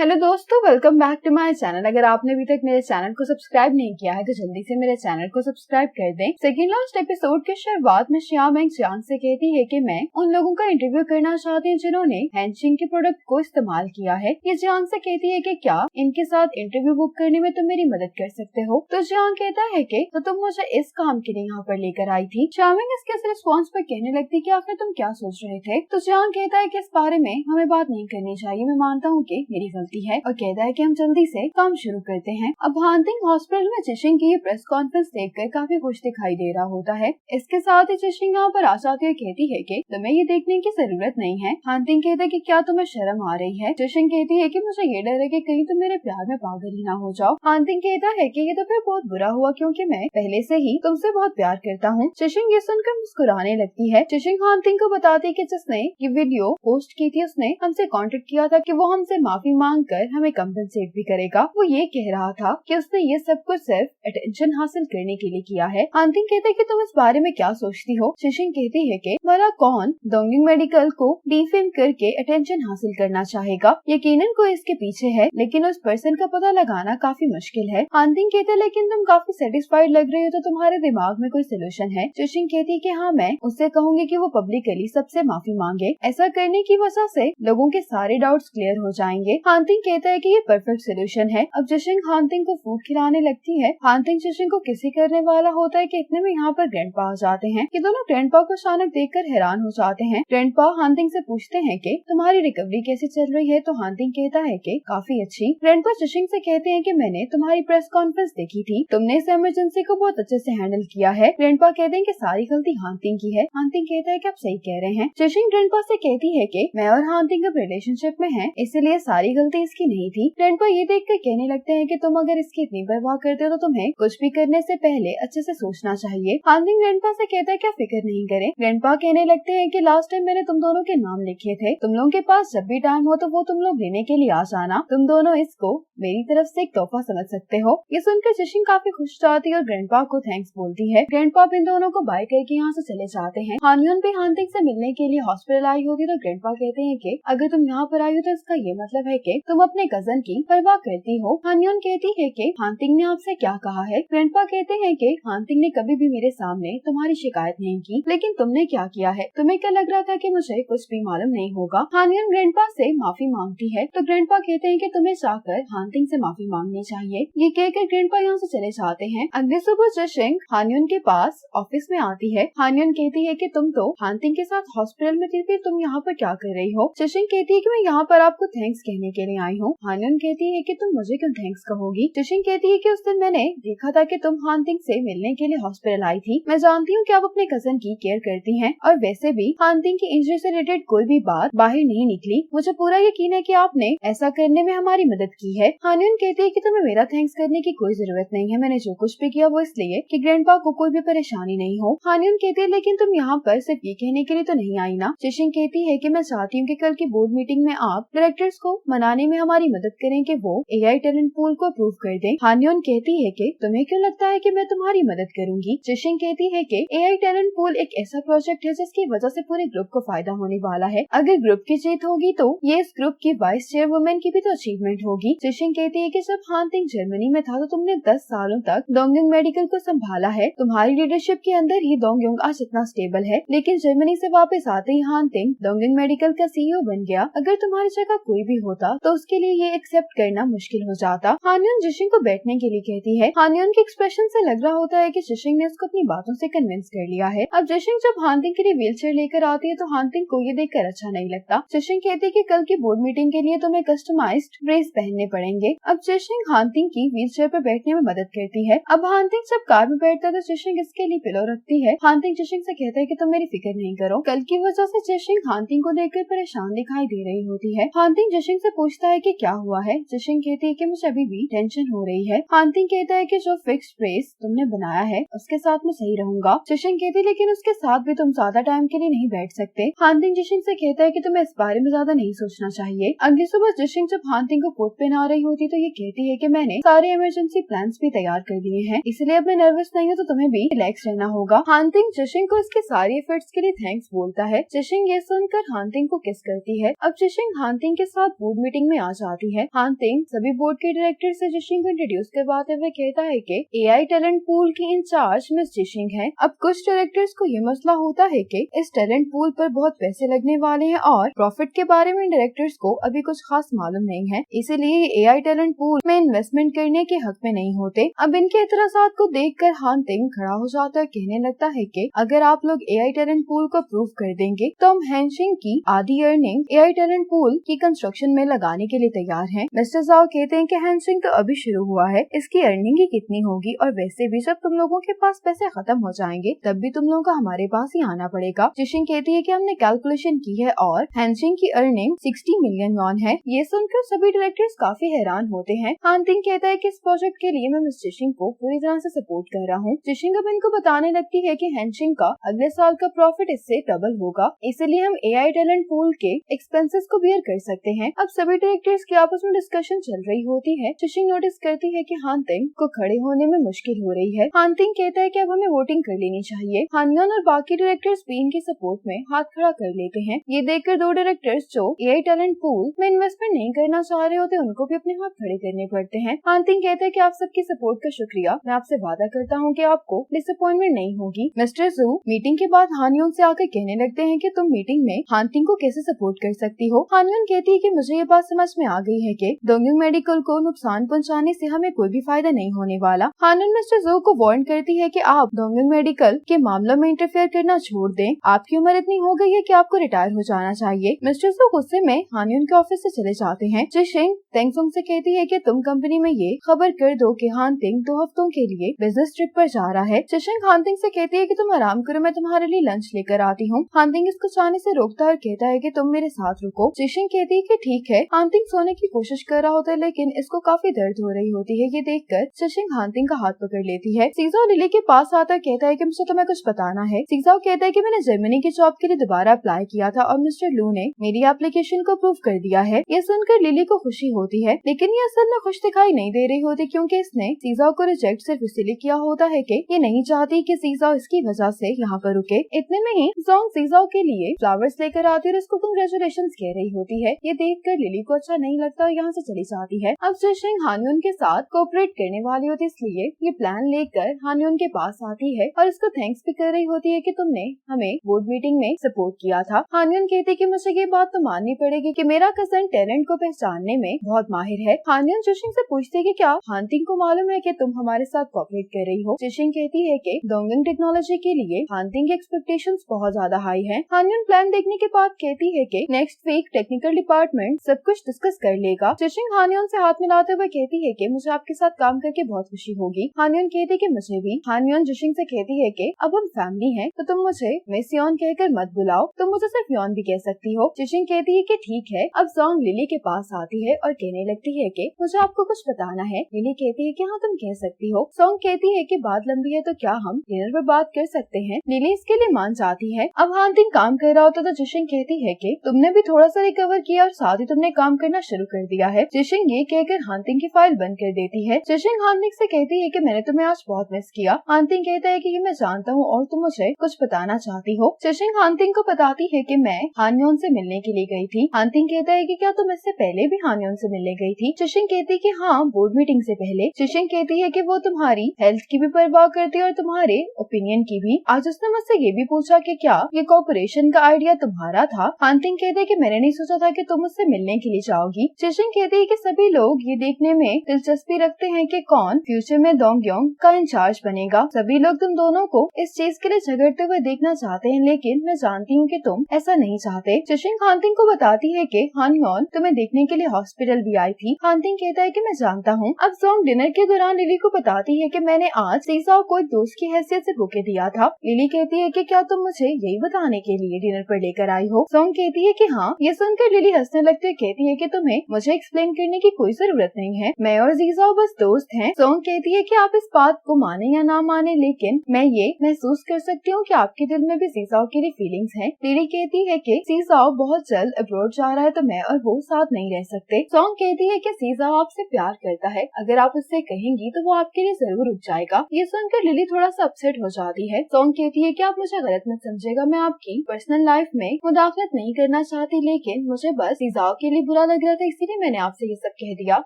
Hello दोस्तों, welcome back to my channel. अगर आपने अभी तक मेरे चैनल को सब्सक्राइब नहीं किया है तो जल्दी से मेरे चैनल को सब्सक्राइब कर दें। सेकंड लास्ट एपिसोड के शुरुआत में श्याम एक जियांग से कहती है कि मैं उन लोगों का इंटरव्यू करना चाहती हूँ जिन्होंने हैंशिंग के प्रोडक्ट को इस्तेमाल किया है। ये जियांग से कहती है कि क्या इनके साथ इंटरव्यू बुक करने में तुम मेरी मदद कर सकते हो। तो जियांग कहता है कि तो तुम मुझे इस काम के लिए यहाँ पर लेकर आई थी। शामिंग इसके रिस्पॉन्स पर कहने लगती कि आखिर तुम क्या सोच रहे थे। तो जियांग कहता है कि इस बारे में हमें बात नहीं करनी चाहिए, मैं मानता हूँ कि मेरी गलती है, और कहता है कि हम जल्दी से काम शुरू करते हैं। अब हानतिंग हॉस्पिटल में जिशिंग की ये प्रेस कॉन्फ्रेंस देखकर काफी खुश दिखाई दे रहा होता है। इसके साथ ही जिशिंग यहाँ पर आ जाती है, कहती है कि तुम्हें ये देखने की जरूरत नहीं है। हानतिंग कहता है कि क्या तुम्हें शर्म आ रही है। जिशिंग कहती है कि मुझे ये डर है कि कहीं तुम मेरे प्यार में पागल ही ना हो जाओ। हानतिंग कहता है कि ये तो फिर बहुत बुरा हुआ क्योंकि मैं पहले से ही तुमसे बहुत प्यार करता हूँ। जिशिंग ये सुनकर मुस्कुराने लगती है। जिशिंग हानतिंग को बताती है कि जिसने ये वीडियो पोस्ट की थी उसने हमसे कांटेक्ट किया था कि वो हमसे माफी मांग कर हमें कंपनसेट भी करेगा। वो ये कह रहा था कि उसने ये सब कुछ सिर्फ अटेंशन हासिल करने के लिए किया है। हानतिंग कहते हैं कि तुम इस बारे में क्या सोचती हो। जिशिंग कहती है कि भला कौन डोंगिंग मेडिकल को डिफेम करके अटेंशन हासिल करना चाहेगा। यकीनन कोई इसके पीछे है, लेकिन उस पर्सन का पता लगाना काफी मुश्किल है। हानतिंग कहते हैं लेकिन तुम काफी सेटिस्फाइड लग रही हो, तो तुम्हारे दिमाग में कोई सोल्यूशन है। जिशिंग कहती है कि हाँ, मैं उससे कहूंगी कि वो पब्लिकली सबसे माफी मांगे। ऐसा करने की वजह से लोगों के सारे डाउट्स क्लियर हो जाएंगे। हानतिंग कहता है कि ये परफेक्ट सोल्यूशन है। अब जिशिंग हानतिंग को फूड खिलाने लगती है। हानतिंग जिशिंग को किसी करने वाला होता है कि इतने में यहाँ पर ग्रैंडपा आ जाते हैं। ये दोनों ग्रैंडपा को अचानक देखकर हैरान हो जाते हैं। ग्रैंडपा हानतिंग से पूछते हैं कि तुम्हारी रिकवरी कैसी चल रही है। तो हानतिंग कहता है कि काफी अच्छी। ग्रैंडपा जिशिंग से कहते हैं कि मैंने तुम्हारी प्रेस कॉन्फ्रेंस देखी थी, तुमने इस इमरजेंसी को बहुत अच्छे से हैंडल किया है। ग्रैंडपा कहते हैं कि सारी गलती हानतिंग की है। हानतिंग कहता है कि आप सही कह रहे हैं। जिशिंग ग्रैंडपा से कहती है कि मैं और हानतिंग अब रिलेशनशिप में हैं, इसलिए सारी गलती इसकी नहीं थी। ग्रैंडपा ये देखकर कहने लगते हैं कि तुम अगर इसकी इतनी परवाह करते हो तो तुम्हें कुछ भी करने से पहले अच्छे से सोचना चाहिए। हानतिंग ग्रैंडपा से कहता है कि फिक्र नहीं करें। ग्रैंडपा कहने लगते हैं कि लास्ट टाइम मैंने तुम दोनों के नाम लिखे थे, तुम लोगों के पास जब भी टाइम हो तो वो तुम लोग लेने के लिए आ जाना। तुम दोनों इसको मेरी तरफ से एक तोहफा समझ सकते हो। ये सुनकर जिशिंग काफी खुश जाती है और ग्रैंडपा को थैंक्स बोलती है। ग्रैंडपा इन दोनों को बाय करके यहाँ से चले जाते हैं। हानयुन भी हानतिंग से मिलने के लिए हॉस्पिटल आई होगी तो ग्रैंडपा कहते हैं कि अगर तुम यहाँ पर आई हो तो इसका ये मतलब है कि तुम अपने कजन की परवाह करती हो। हानयुन कहती है कि हानतिंग ने आपसे क्या कहा है। ग्रैंडपा कहते हैं कि हानतिंग ने कभी भी मेरे सामने तुम्हारी शिकायत नहीं की, लेकिन तुमने क्या किया है। तुम्हें क्या लग रहा था कि मुझे कुछ भी मालूम नहीं होगा। हानयुन ग्रैंडपा से माफी मांगती है तो ग्रैंडपा कहते हैं कि तुम्हें जाकर हानतिंग से माफी मांगनी चाहिए। ये कहकर ग्रैंडपा यहाँ से चले जाते हैं। अगले सुबह जिशिंग हानयुन के पास ऑफिस में आती है। हानयुन कहती है कि तुम तो हानतिंग के साथ हॉस्पिटल में थी, फिर तुम यहाँ पर क्या कर रही हो। जिशिंग कहती है कि मैं यहाँ पर आपको थैंक्स कहने के लिए आई हूँ। हानयुन कहती है कि तुम मुझे क्यों थैंक्स कहोगी। जिशिंग कहती है कि उस दिन मैंने देखा था कि तुम हानतिंग से मिलने के लिए हॉस्पिटल आई थी। मैं जानती हूँ कि आप अपने कजन की केयर करती हैं, और वैसे भी हानतिंग की इंजरी से रिलेटेड कोई भी बात बाहर नहीं निकली। मुझे पूरा यकीन है कि आपने ऐसा करने में हमारी मदद की है। हानयुन कहती है कि तुम्हें मेरा थैंक्स करने की कोई जरूरत नहीं है। मैंने जो कुछ भी किया वो इसलिए कि ग्रैंडपा को कोई भी परेशानी नहीं हो। हानयुन कहती है लेकिन तुम यहाँ पर सिर्फ ये कहने के लिए तो नहीं आई ना। जिशिंग कहती है कि मैं चाहती हूँ कि कल की बोर्ड मीटिंग में आप डायरेक्टर्स को मनाने में हमारी मदद करें कि वो AI टैलेंट पूल को अप्रूव कर दें। हानयुन कहती है कि तुम्हें क्यों लगता है कि मैं तुम्हारी मदद करूंगी। जिशिंग कहती है कि AI टैलेंट पूल एक ऐसा प्रोजेक्ट है जिसकी वजह से पूरे ग्रुप को फायदा होने वाला है। अगर ग्रुप की जीत होगी तो ये इस ग्रुप की वाइस चेयरवुमेन की भी तो अचीवमेंट होगी। जिशिंग कहती है कि जब हानतिंग जर्मनी में था तो तुमने 10 सालों तक डोंगयुंग मेडिकल को संभाला है। तुम्हारी लीडरशिप के अंदर ही डोंगयुंग आज इतना स्टेबल है, लेकिन जर्मनी से वापस आते ही हानतिंग डोंगयुंग मेडिकल का CEO बन गया। अगर तुम्हारी जगह कोई भी होता तो उसके लिए ये एक्सेप्ट करना मुश्किल हो जाता। हानयुन जिशिंग को बैठने के लिए कहती है। हानयुन के एक्सप्रेशन से लग रहा होता है कि जिशिंग ने उसको अपनी बातों से कन्विंस कर लिया है। अब जिशिंग जब हानतिंग के लिए व्हीलचेयर लेकर आती है तो हानतिंग को ये देखकर अच्छा नहीं लगता। जिशिंग कहती है कि कल की बोर्ड मीटिंग के लिए तुम्हें कस्टमाइज्ड ड्रेस पहनने पड़ेंगे। अब जिशिंग हानतिंग की व्हीलचेयर पर बैठने में मदद करती है। अब हानतिंग जब कार में बैठता है तो जिशिंग इसके लिए पिलो रखती है। हानतिंग जिशिंग से कहता है कि तुम मेरी फिक्र नहीं करो। कल की वजह से जिशिंग हानतिंग को देखकर परेशान दिखाई दे रही होती है। हानतिंग जिशिंग से पूछता है कि क्या हुआ है। जिशिंग कहती है कि मुझे अभी भी टेंशन हो रही है। हानतिंग कहता है कि जो फिक्स्ड ड्रेस तुमने बनाया है उसके साथ मैं सही रहूंगा। जिशिंग कहती है लेकिन उसके साथ भी तुम ज्यादा टाइम के लिए नहीं बैठ सकते। हानतिंग जिशिंग से कहता है कि तुम्हें इस बारे में ज्यादा नहीं सोचना चाहिए। अगली सुबह जिशिंग जब हानतिंग को कोट पहना रही होती तो ये कहती है कि मैंने सारे इमरजेंसी प्लान्स भी तैयार कर दिए हैं, इसलिए अब मैं नर्वस नहीं हूँ, तो तुम्हें भी रिलैक्स रहना होगा। हानतिंग जिशिंग को इसके सारे एफर्ट्स के लिए थैंक्स बोलता है। जिशिंग ये सुनकर हानतिंग को किस करती है। अब जिशिंग हानतिंग के साथ बोर्ड मीटिंग में आ जाती है। हान तिंग सभी बोर्ड के डायरेक्टर से जिशिंग को इंट्रोड्यूस करवाते हुए कहता है कि एआई टैलेंट पूल की इंचार्ज मिस जिशिंग है। अब कुछ डायरेक्टर्स को ये मसला होता है कि इस टैलेंट पूल पर बहुत पैसे लगने वाले हैं और प्रॉफिट के बारे में डायरेक्टर्स को अभी कुछ खास मालूम नहीं है, इसीलिए एआई टैलेंट पूल में इन्वेस्टमेंट करने के हक में नहीं होते। अब इनके इतराज़ात को देखकर हान तिंग खड़ा हो जाता है, कहने लगता है कि अगर आप लोग एआई टैलेंट पूल को अप्रूव कर देंगे तो हम हैंशिंग की आधी अर्निंग एआई टैलेंट पूल की कंस्ट्रक्शन में लगाने के लिए तैयार हैं। मिस्टर जाओ कहते हैं कि हैंशिंग तो अभी शुरू हुआ है, इसकी अर्निंग ही कितनी होगी, और वैसे भी जब तुम लोगों के पास पैसे खत्म हो जाएंगे तब भी तुम लोगों को हमारे पास ही आना पड़ेगा। जिशिंग कहती है कि हमने कैलकुलेशन की है और हैंशिंग की अर्निंग 60 मिलियन यॉन है। ये सुनकर सभी डायरेक्टर्स काफी हैरान होते हैं। हान तिंग कहता है कि इस प्रोजेक्ट के लिए मैं मिस जिशिंग को पूरी तरह से सपोर्ट कर रहा हूँ। जिशिंग अब इनको बताने लगती है कि हैंशिंग का अगले साल का प्रॉफिट इससे डबल होगा, इसलिए हम एआई टैलेंट पूल के एक्सपेंसेस को बियर कर सकते हैं। अब सभी डायरेक्टर्स की आपस में डिस्कशन चल रही होती है। जिशिंग नोटिस करती है कि हान तिंग को खड़े होने में मुश्किल हो रही है। हान तिंग कहता है कि अब हमें वोटिंग कर लेनी चाहिए। हानयोन और बाकी डायरेक्टर्स भी इनकी सपोर्ट में हाथ खड़ा कर लेते हैं। ये देखकर दो डायरेक्टर्स जो एआई टैलेंट पूल में इन्वेस्टमेंट नहीं करना चाह रहे होते उनको भी अपने हाथ खड़े करने पड़ते हैं। हान तिंग कहते हैं कि आप सबकी सपोर्ट का शुक्रिया, मैं आपसे वादा करता हूँ कि आपको डिसअपॉइंटमेंट नहीं होगी। मिस्टर जू मीटिंग के बाद हानयोन से आकर कहने लगते हैं कि तुम मीटिंग में हान तिंग को कैसे सपोर्ट कर सकती हो। हानयोन कहती है कि मुझे ये बात समझ में आ गई है कि डोंगयुंग मेडिकल को नुकसान पहुंचाने से हमें कोई भी फायदा नहीं होने वाला। हानयोन मिस्टर जू को वार्न करती है कि आप डोंगयुंग मेडिकल के मामलों में इंटरफेयर करना छोड़ दें, आपकी उम्र इतनी हो गई है कि आपको रिटायर हो जाना चाहिए। मिस्टर जू गुस्से में हानयोन के ऑफिस से चले जाते हैं। जिशिंग तेंगसुंग से कहती है कि तुम कंपनी में ये खबर कर दो कि हान तिंग 2 हफ्तों के लिए बिजनेस ट्रिप पर जा रहा है। जिशिंग हान तिंग से कहती है कि तुम आराम करो, मैं तुम्हारे लिए लंच लेकर आती हूँ। हान तिंग इसको जाने से रोकता है और कहता है कि तुम मेरे साथ रुको। जिशिंग कहती है कि ठीक है। हान तिंग सोने की कोशिश कर रहा होता है लेकिन इसको काफी दर्द हो रही होती है। ये देखकर जिशिंग हान तिंग का हाथ पकड़ लेती है। सीजाओ लिली के पास आता है, कहता है कि मुझे तुम्हें कुछ बताना है। सीजाओ कहता है कि मैंने जर्मनी की जॉब के लिए दोबारा अप्लाई किया था और मिस्टर लू ने मेरी एप्लीकेशन को अप्रूव कर दिया है। ये सुनकर लिली को खुशी होती है, लेकिन ये असल में खुश दिखाई नहीं दे रही होती क्योंकि इसने सीजाओ को रिजेक्ट सिर्फ इसलिए किया होता है कि ये नहीं चाहती कि सीजाओ इसकी वजह से यहाँ पर रुके। इतने में ही जोंग सीजाओ के लिए फ्लावर्स लेकर आती है और उसको कांग्रेचुलेशंस कह रही होती है। ये देखकर लिली को अच्छा नहीं लगता और यहाँ से चली जाती है। अब जिशिंग हानयोन के साथ कोऑपरेट करने वाली होती है, इसलिए ये प्लान लेकर हानयोन के पास आती है और इसको थैंक्स भी कर रही होती है कि तुमने हमें बोर्ड मीटिंग में सपोर्ट किया था। हानयोन कहती है कि मुझे ये बात तो माननी पड़ेगी कि मेरा कजन टैलेंट को पहचानने में बहुत माहिर है। हानयोन जिशिंग से पूछती है कि क्या हान तिंग को मालूम है कि तुम हमारे साथ कोऑपरेट कर रही हो। जिशिंग कहती है कि डोंगयुंग टेक्नोलॉजी के लिए हान तिंग के एक्सपेक्टेशंस बहुत ज्यादा हाई हैं। हानयोन प्लान देखने के बाद कहती है कि नेक्स्ट वीक टेक्निकल डिपार्टमेंट सब कुछ डिस्कस कर लेगा। जिशिंग हानयोन से हाथ मिलाते हुए कहती है कि मुझे आपके साथ काम करके बहुत खुशी होगी। हानयोन कहती है कि मुझे भी। हानयोन जिशिंग से कहती है कि अब हम फैमिली हैं तो तुम मुझे मिस योन कहकर मत बुलाओ, तुम मुझे सिर्फ योन भी कह सकती हो। जिशिंग कहती है कि ठीक है। अब जोंग लिली के पास आती है और कहने लगती है कि मुझे आपको कुछ बताना है। लिली कहती है कि हाँ तुम कह सकती हो। जोंग कहती है कि बात लंबी है तो क्या हम डिनर पर बात कर सकते हैं। लिली इसके लिए मान जाती है। अब हान तिंग काम कर रहा होता तो जिशिंग कहती है कि तुमने भी थोड़ा सा रिकवर किया और साथ ही तुमने काम करना शुरू कर दिया है। जिशिंग ये कहकर हान तिंग की फाइल बंद कर देती है। जिशिंग हान तिंग से कहती है कि मैंने तुम्हें आज बहुत मिस किया। हान तिंग कहता है कि ये मैं जानता हूँ और तुम मुझे कुछ बताना चाहती हो। जिशिंग हान तिंग को बताती है कि मैं हानयोन से मिलने के लिए गई थी। हान तिंग कहता है कि क्या तुम इससे पहले भी हानयोन से मिलने गई थी। जिशिंग कहती है कि हाँ, बोर्ड मीटिंग से पहले। जिशिंग कहती है कि वो तुम्हारी हेल्थ की भी परवाह करती है और तुम्हारे ओपिनियन की भी। आज उसने मुझसे ये भी पूछा कि क्या ये कॉर्पोरेशन का आइडिया तुम्हारा था। हान तिंग कहते हैं कि मैंने नहीं सोचा था कि तुम उससे मिलने के लिए जाओगी। जिशिंग कहती है कि सभी लोग ये देखने में दिलचस्पी रखते हैं कि कौन फ्यूचर में डोंगयुंग का इंचार्ज बनेगा। सभी लोग तुम दोनों को इस चीज के लिए झगड़ते हुए देखना चाहते हैं, लेकिन मैं जानती हूँ कि तुम ऐसा नहीं चाहते। जिशिंग हान तिंग को बताती है कि हानयोन तुम्हें देखने के लिए हॉस्पिटल भी आई थी। हान तिंग कहता है कि मैं जानता हूँ। अब जोंग डिनर के दौरान लिली को बताती है कि मैंने आज सीजाओ को एक दोस्त की हैसियत से बुके दिया था। लिली कहती है कि क्या तुम मुझे यही बताने के लिए डिनर पर लेकर आई हो। जोंग कहती है कि हाँ। ये सुनकर लिली हंसने लगती है, कहती है कि तुम्हें मुझे एक्सप्लेन करने की कोई जरूरत नहीं है, मैं और जीजाओ बस दोस्त हैं। जोंग कहती है कि आप इस बात को माने या ना माने, लेकिन मैं ये महसूस कर सकती हूँ कि आपके दिल में भी सीजाओ के लिए फीलिंग्स हैं। लिली कहती है कि सीजाओ बहुत जल्द अब्रॉड जा रहा है तो मैं और वो साथ नहीं रह सकते। जोंग कहती है कि सीजाओ आपसे प्यार करता है, अगर आप उससे कहेंगी तो वो आपके लिए जरूर रुक जाएगा। ये सुनकर लिली थोड़ा सा अपसेट हो जाती है। जोंग कहती है कि आप मुझे गलत मत समझेगा, मैं आपकी पर्सनल लाइफ में मुदाखलत नहीं करना चाहती, लेकिन मुझे बस सीजाओ के लिए बुरा लग रहा था, इसीलिए मैंने आपसे ये सब कह दिया।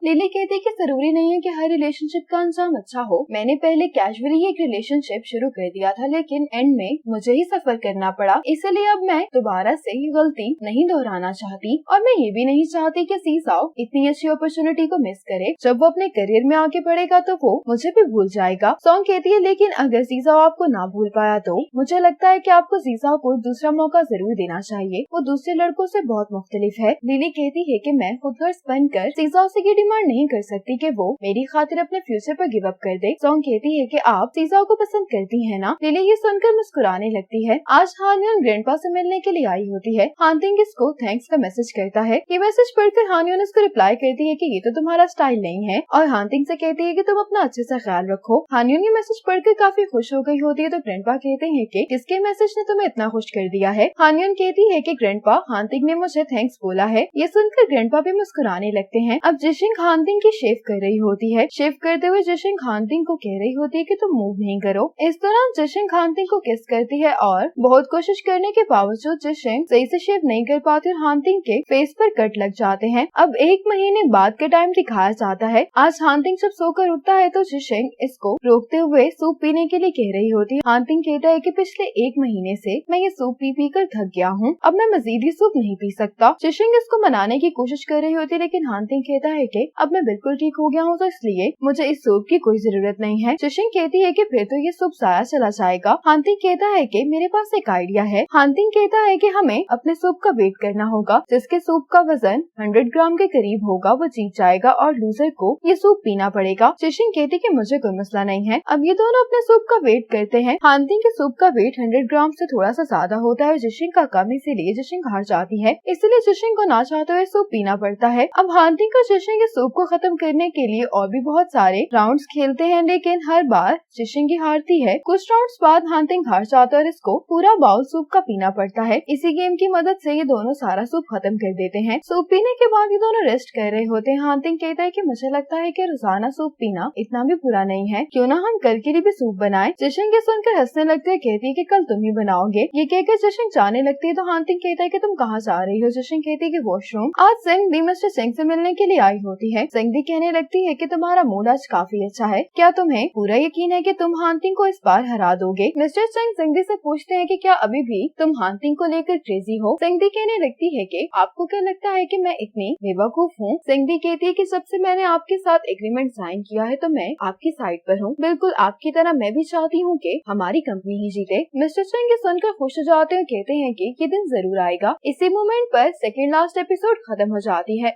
लिली कहती है कि जरूरी नहीं है कि हर रिलेशनशिप का अंजाम अच्छा हो। मैंने पहले कैजुअली एक रिलेशनशिप शुरू कर दिया था, लेकिन एंड में मुझे ही सफर करना पड़ा, इसलिए अब मैं दोबारा से ये गलती नहीं दोहराना चाहती। और मैं ये भी नहीं चाहती कि सीसाओ इतनी अच्छी अपॉर्चुनिटी को मिस करे। जब वो अपने करियर में आगे बढ़ेगा तो वो मुझे भी भूल जाएगा। सॉन्ग कहती है लेकिन अगर सीसाओ आपको ना भूल पाया तो मुझे लगता है कि आपको सीसाओ को दूसरा मौका जरूर देना चाहिए। वो दूसरे लड़कों से बहुत मुख्तलिफ है। लिली कहती है कि मैं खुद गर्ल्स बनकर सीसाओ से ये डिमांड नहीं कर सकती कि वो मेरी खातिर अपने फ्यूचर पर गिव अप कर दे। सॉन्ग कहती है कि आप सीसाओ को पसंद करती है ना। लिली ये सुनकर मुस्कुराने लगती है। आज हानियन ग्रैंडपा से मिलने के लिए आई होती है। हानतिंग इसको थैंक्स का मैसेज करता है। ये मैसेज पढ़कर हानियन इसको रिप्लाई करती है कि ये तो तुम्हारा स्टाइल नहीं है, और हानतिंग से कहती है कि तुम अपना अच्छे से ख्याल रखो। हानियन ये मैसेज पढ़कर काफी खुश हो गई होती है, तो ग्रैंडपा कहते हैं कि किसके मैसेज ने तुम्हें इतना खुश कर दिया है। हानियन कहती है कि ग्रैंडपा हानतिंग ने मुझे थैंक्स बोला है। ये सुनकर ग्रैंडपा भी मुस्कुराने लगते हैं। अब जिशिंग हानतिंग की शेव कर रही होती है। शेव करते हुए जिशिंग हानतिंग को कह रही होती है कि तुम मूव नहीं करो। इस दौरान जिशिंग हानतिंग को किस करती है और बहुत कोशिश करने के बावजूद जिशिंग सही से शेव नहीं कर पाती और हानतिंग के फेस पर कट लग जाते हैं। अब 1 महीने बाद का टाइम दिखाया जाता है। आज हानतिंग जब सोकर उठता है तो जिशिंग इसको रोकते हुए सूप पीने के लिए कह रही होती है। हानतिंग कहता है कि पिछले 1 महीने से मैं ये सूप पी कर थक गया हूँ, अब मैं मजीद ही सूप नहीं पी सकता। जिशिंग इसको मनाने की कोशिश कर रही होती है, लेकिन हानतिंग कहता है कि अब मैं बिल्कुल ठीक हो गया हूँ, तो इसलिए मुझे इस सूप की कोई जरूरत नहीं है। जिशिंग कहती है कि फिर तो ये सूप जाया चला जाएगा। हानतिंग कहता है कि मेरे पास एक आइडिया है। हानतिंग कहता है कि हमें अपने सूप का वेट करना होगा, जिसके सूप का वजन 100 ग्राम के करीब होगा वो जीत जाएगा और लूजर को ये सूप पीना पड़ेगा। जिशिंग कहती कि मुझे कोई मसला नहीं है। अब ये दोनों अपने सूप का वेट करते हैं। हानतिंग के सूप का वेट 100 ग्राम से थोड़ा सा ज्यादा होता है, जिशिंग का कम, इसीलिए जिशिंग हार जाती है। इसलिए जिशिंग को ना चाहते हुए सूप पीना पड़ता है। अब हानतिंग का जिशिंग के सूप को खत्म करने के लिए और भी बहुत सारे राउंड्स खेलते हैं, लेकिन हर बार जिशिंग ही हारती है। कुछ राउंड्स बाद हानतिंग हार जाता है और इसको पूरा बाउल सूप का पीना पड़ता है। इसी गेम की मदद से ये दोनों सारा सूप खत्म कर देते हैं। सूप पीने के बाद ये दोनों रेस्ट कर रहे होते हैं। हानतिंग कहता है कि मुझे लगता है कि रोजाना सूप पीना इतना भी बुरा नहीं है, क्यों ना हम कल के लिए भी सूप बनाएं। जिशिंग ये सुनकर हंसने लगती है, कहती है कि कल तुम ही बनाओगे। ये कहकर जिशिंग जाने लगती है तो हानतिंग कहता है कि तुम कहाँ जा रही हो। जिशिंग कहती है कि वॉशरूम। आज सिंगदी मिस्टर सिंह से मिलने के लिए आई होती है। सिंगदी कहने लगती है कि तुम्हारा मूड आज काफी अच्छा है, क्या तुम्हें पूरा यकीन है कि तुम हानतिंग को इस बार हरा दोगे। मिस्टर सिंह सिंगदी से पूछते हैं कि क्या अभी भी तुम हानतिंग को लेकर क्रेजी हो। सिंगदी कहने लगती है कि आपको क्या लगता है कि मैं इतनी बेवकूफ हूँ। सिंगदी कहती है कि जब से मैंने आपके साथ एग्रीमेंट साइन किया है तो मैं आपकी साइड पर हूँ। बिल्कुल आपकी तरह मैं भी चाहती हूँ कि हमारी कंपनी ही जीते। मिस्टर सिंह ये सुनकर खुश हो जाते हैं, कहते हैं कि ये दिन जरूर आएगा। इसी मोमेंट पर सेकंड लास्ट एपिसोड खत्म हो जाती है।